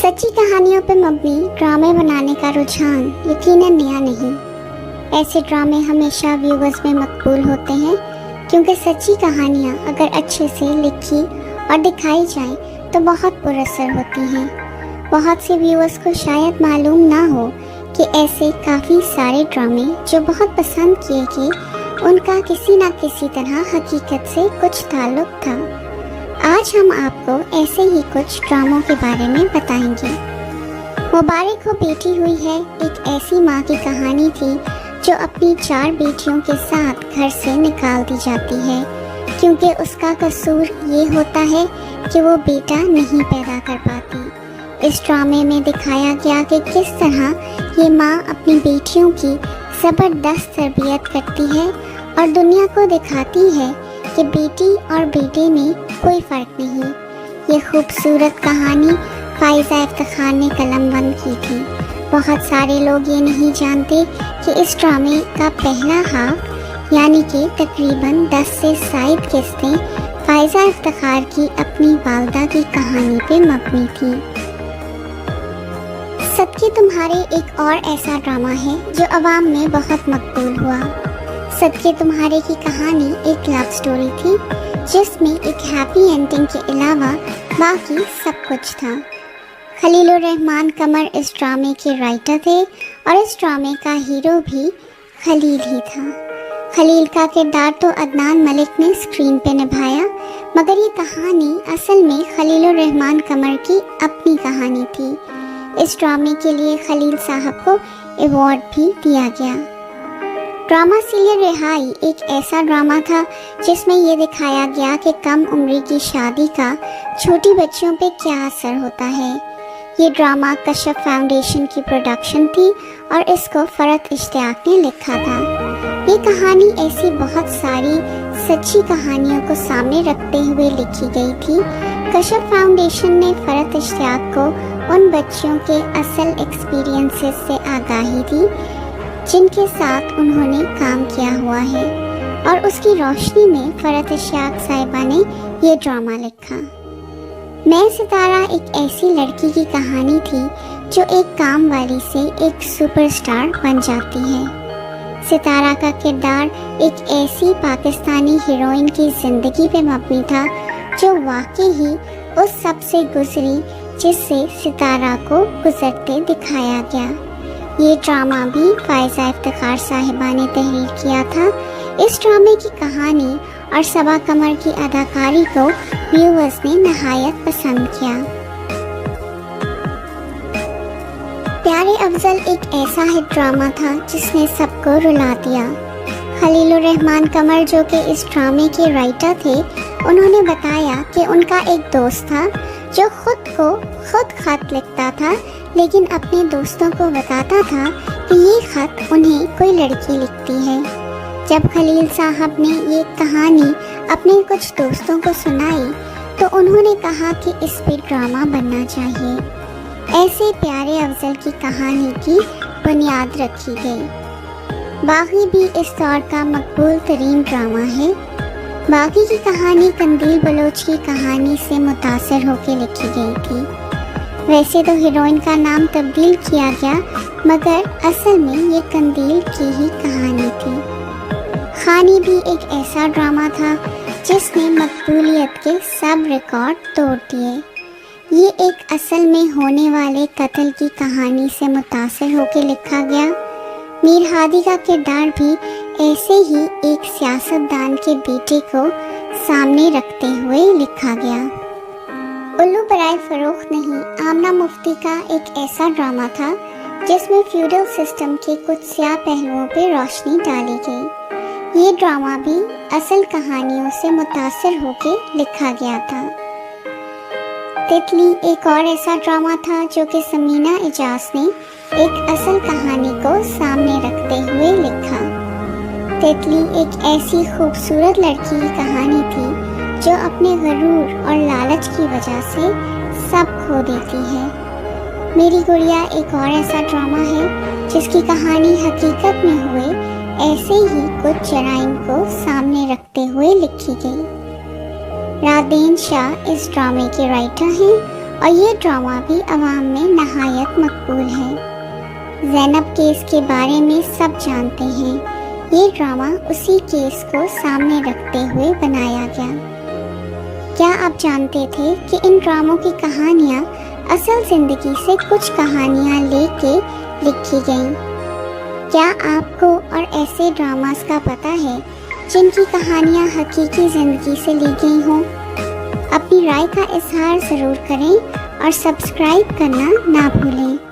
सच्ची कहानियों पर मबनी ड्रामे बनाने का रुझान यकीनन नया नहीं। ऐसे ड्रामे हमेशा व्यूअर्स में मकबूल होते हैं क्योंकि सच्ची कहानियाँ अगर अच्छे से लिखी और दिखाई जाएं तो बहुत पुरअसर होती हैं। बहुत से व्यूअर्स को शायद मालूम ना हो कि ऐसे काफ़ी सारे ड्रामे जो बहुत पसंद किए गए उनका किसी न किसी तरह हकीकत से कुछ ताल्लुक था। आज हम आपको ऐसे ही कुछ ड्रामों के बारे में बताएंगे। मुबारक हो बेटी हुई है एक ऐसी माँ की कहानी थी जो अपनी 4 बेटियों के साथ घर से निकाल दी जाती है क्योंकि उसका कसूर ये होता है कि वो बेटा नहीं पैदा कर पाती। इस ड्रामे में दिखाया गया कि किस तरह ये माँ अपनी बेटियों की ज़बरदस्त तरबियत करती है और दुनिया को दिखाती है कि बेटी और बेटे में कोई फ़र्क नहीं। ये खूबसूरत कहानी फ़ाइज़ा इफ्तिखार ने कलमबंद की थी। बहुत सारे लोग ये नहीं जानते कि इस ड्रामे का पहला हाफ यानी कि तकरीबन 10 से ज़ायद किस्तें फ़ाइज़ा इफ्तिखार की अपनी वालदा की कहानी पे मबनी थी। सदके तुम्हारे एक और ऐसा ड्रामा है जो अवाम में बहुत मकबूल हुआ। सदके तुम्हारे की कहानी एक लव स्टोरी थी जिसमें एक हैप्पी एंडिंग के अलावा बाकी सब कुछ था। खलीलुर रहमान कमर इस ड्रामे के राइटर थे और इस ड्रामे का हीरो भी खलील ही था। खलील का किरदार तो अदनान मलिक ने स्क्रीन पे निभाया, मगर ये कहानी असल में खलीलुर रहमान कमर की अपनी कहानी थी। इस ड्रामे के लिए खलील साहब को अवार्ड भी दिया गया। ड्रामा सीरियल रिहाई एक ऐसा ड्रामा था जिसमें ये दिखाया गया कि कम उम्र की शादी का छोटी बच्चियों पे क्या असर होता है। ये ड्रामा कशफ फाउंडेशन की प्रोडक्शन थी और इसको फ़रत इश्तियाक ने लिखा था। ये कहानी ऐसी बहुत सारी सच्ची कहानियों को सामने रखते हुए लिखी गई थी। कशफ फाउंडेशन ने फ़रत इश्तियाक को उन बच्चियों के असल एक्सपीरियंसेस से आगाही दी जिनके साथ उन्होंने काम किया हुआ है और उसकी रोशनी में फ़रत इश्तियाक साहिबा ने ये ड्रामा लिखा। मैं सितारा एक ऐसी लड़की की कहानी थी जो एक काम वाली से एक सुपरस्टार बन जाती है। सितारा का किरदार एक ऐसी पाकिस्तानी हीरोइन की ज़िंदगी पे मबनी था जो वाकई ही उस सब से गुजरी जिससे सितारा को गुजरते दिखाया गया। ये ड्रामा भी फ़ाइज़ा इफ्तिखार साहिबा ने तहरीर किया था। इस ड्रामे की कहानी और सबा कमर की अदाकारी को व्यूअर्स ने नहायत पसंद किया। प्यारे अफजल एक ऐसा हिट ड्रामा था जिसने सबको रुला दिया। खलीलुर रहमान कमर जो कि इस ड्रामे के राइटर थे, उन्होंने बताया कि उनका एक दोस्त था जो खुद खत लिखता था लेकिन अपने दोस्तों को बताता था कि ये खत उन्हें कोई लड़की लिखती है। जब खलील साहब ने ये कहानी अपने कुछ दोस्तों को सुनाई तो उन्होंने कहा कि इस पे ड्रामा बनना चाहिए। ऐसे प्यारे अफजल की कहानी की बुनियाद रखी गई। बागी भी इस दौर का मकबूल तरीन ड्रामा है। बागी की कहानी कंदील बलोच की कहानी से मुतासर होकर लिखी गई थी। वैसे तो हीरोइन का नाम तब्दील किया गया मगर असल में ये कंदील की ही कहानी थी। खानी भी एक ऐसा ड्रामा था जिसने मकबूलियत के सब रिकॉर्ड तोड़ दिए। ये एक असल में होने वाले कत्ल की कहानी से मुतासर होकर लिखा गया। मीर हादी का किरदार भी ऐसे ही एक सियासतदान के बेटे को सामने रखते हुए लिखा गया। उल्लू बराए फरोख्त नहीं आमना मुफ्ती का एक ऐसा ड्रामा था जिसमें फ्यूडल सिस्टम के कुछ स्याह पहलुओं पर रोशनी डाली गई। ये ड्रामा भी असल कहानियों से मुतासर होकर लिखा गया था। तितली एक और ऐसा ड्रामा था जो कि समीना इजाज ने एक असल कहानी को सामने रखते हुए लिखा। तितली एक ऐसी खूबसूरत लड़की की कहानी थी जो अपने गरूर और लालच की वजह से सब खो देती है। मेरी गुड़िया एक और ऐसा ड्रामा है जिसकी कहानी हकीकत में हुए ऐसे ही कुछ जराइम को सामने रखते हुए लिखी गई। रादेन शाह इस ड्रामे के राइटर हैं اور یہ ڈرامہ بھی عوام میں نہایت مقبول ہے۔ زینب کیس کے بارے میں سب جانتے ہیں۔ یہ ڈرامہ اسی کیس کو سامنے رکھتے ہوئے بنایا گیا۔ کیا آپ جانتے تھے کہ ان ڈراموں کی کہانیاں اصل زندگی سے کچھ کہانیاں لے کے لکھی گئیں؟ کیا آپ کو اور ایسے ڈراماز کا پتہ ہے جن کی کہانیاں حقیقی زندگی سے لی گئی ہوں؟ اپنی رائے کا اظہار ضرور کریں اور سبسکرائب کرنا نہ بھولیں۔